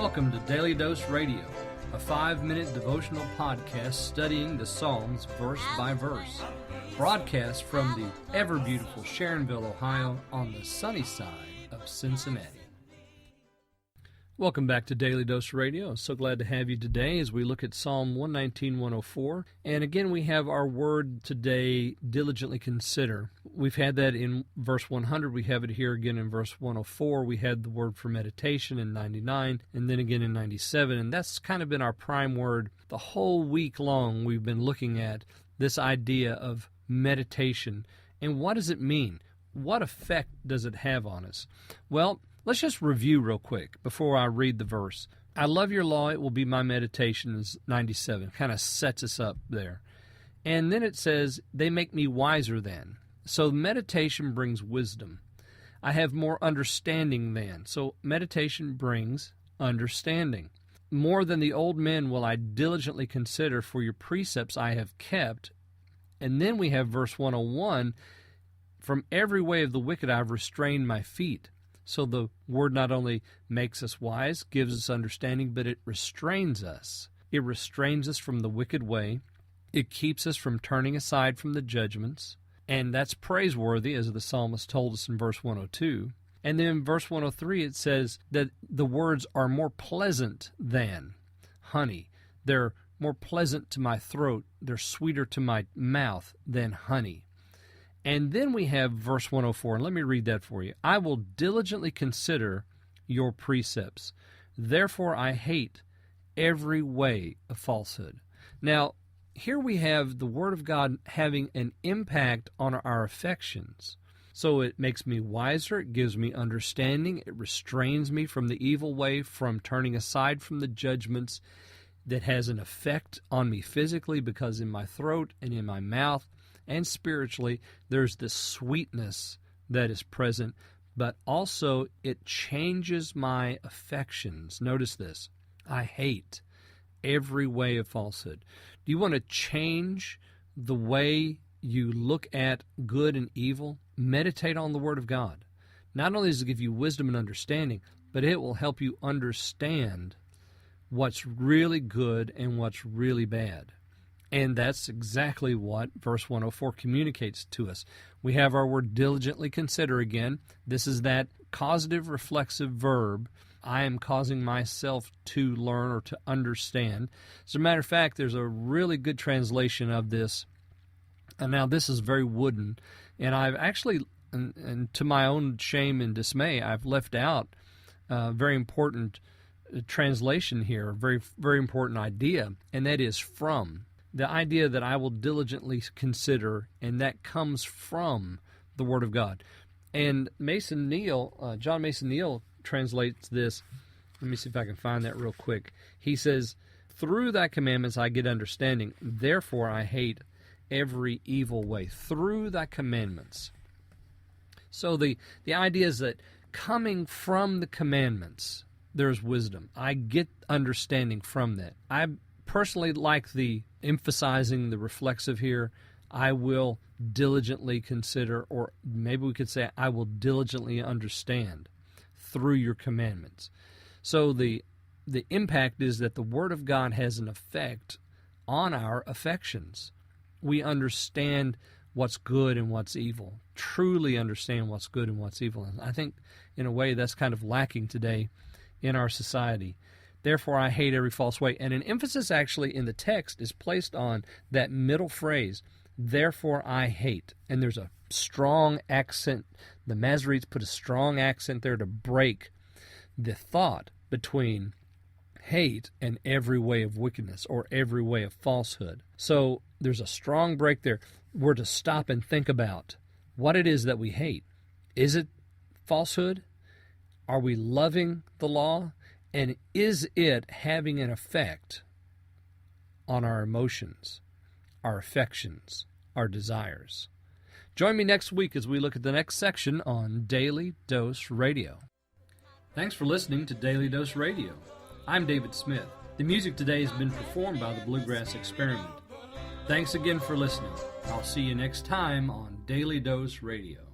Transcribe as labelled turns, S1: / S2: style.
S1: Welcome to Daily Dose Radio, a 5-minute devotional podcast studying the Psalms verse by verse. Broadcast from the ever-beautiful Sharonville, Ohio, on the sunny side of Cincinnati. Welcome back to Daily Dose Radio. So glad to have you today as we look at Psalm 119-104. And again, we have our word today, diligently consider. We've had that in verse 100. We have it here again in verse 104. We had the word for meditation in 99, and then again in 97. And that's kind of been our prime word. The whole week long, we've been looking at this idea of meditation. And what does it mean? What effect does it have on us? Well, let's just review real quick before I read the verse. I love your law, it will be my meditation, is 97. Kind of sets us up there. And then it says, they make me wiser than. So meditation brings wisdom. I have more understanding than. So meditation brings understanding. More than the old men will I diligently consider, for your precepts I have kept. And then we have verse 101, from every way of the wicked I have restrained my feet. So the word not only makes us wise, gives us understanding, but it restrains us. It restrains us from the wicked way. It keeps us from turning aside from the judgments. And that's praiseworthy, as the psalmist told us in verse 102. And then in verse 103 it says that the words are more pleasant than honey. They're more pleasant to my throat. They're sweeter to my mouth than honey. And then we have verse 104, and let me read that for you. I will diligently consider your precepts. Therefore I hate every way of falsehood. Now, here we have the Word of God having an impact on our affections. So it makes me wiser, it gives me understanding, it restrains me from the evil way, from turning aside from the judgments that has an effect on me physically, because in my throat and in my mouth and spiritually, there's this sweetness that is present, but also it changes my affections. Notice this. I hate every way of falsehood. Do you want to change the way you look at good and evil? Meditate on the Word of God. Not only does it give you wisdom and understanding, but it will help you understand what's really good and what's really bad. And that's exactly what verse 104 communicates to us. We have our word diligently consider again. This is that causative reflexive verb. I am causing myself to learn or to understand. As a matter of fact, there's a really good translation of this. And now this is very wooden. And I've actually, and to my own shame and dismay, I've left out a very important translation here, a very, very important idea, and that is from. The idea that I will diligently consider, and that comes from the Word of God. And John Mason Neal translates this. Let me see if I can find that real quick. He says, through thy commandments I get understanding, therefore I hate every evil way. Through thy commandments. So the idea is that coming from the commandments, there's wisdom. I get understanding from that. I personally like the emphasizing the reflexive here. I will diligently consider, or maybe we could say I will diligently understand through your commandments. So the impact is that the Word of God has an effect on our affections. We understand what's good and what's evil, truly understand what's good and what's evil. And I think in a way that's kind of lacking today in our society. Therefore, I hate every false way. And an emphasis actually in the text is placed on that middle phrase, therefore I hate. And there's a strong accent. The Masoretes put a strong accent there to break the thought between hate and every way of wickedness or every way of falsehood. So there's a strong break there. We're to stop and think about what it is that we hate. Is it falsehood? Are we loving the law? And is it having an effect on our emotions, our affections, our desires? Join me next week as we look at the next section on Daily Dose Radio. Thanks for listening to Daily Dose Radio. I'm David Smith. The music today has been performed by the Bluegrass Experiment. Thanks again for listening. I'll see you next time on Daily Dose Radio.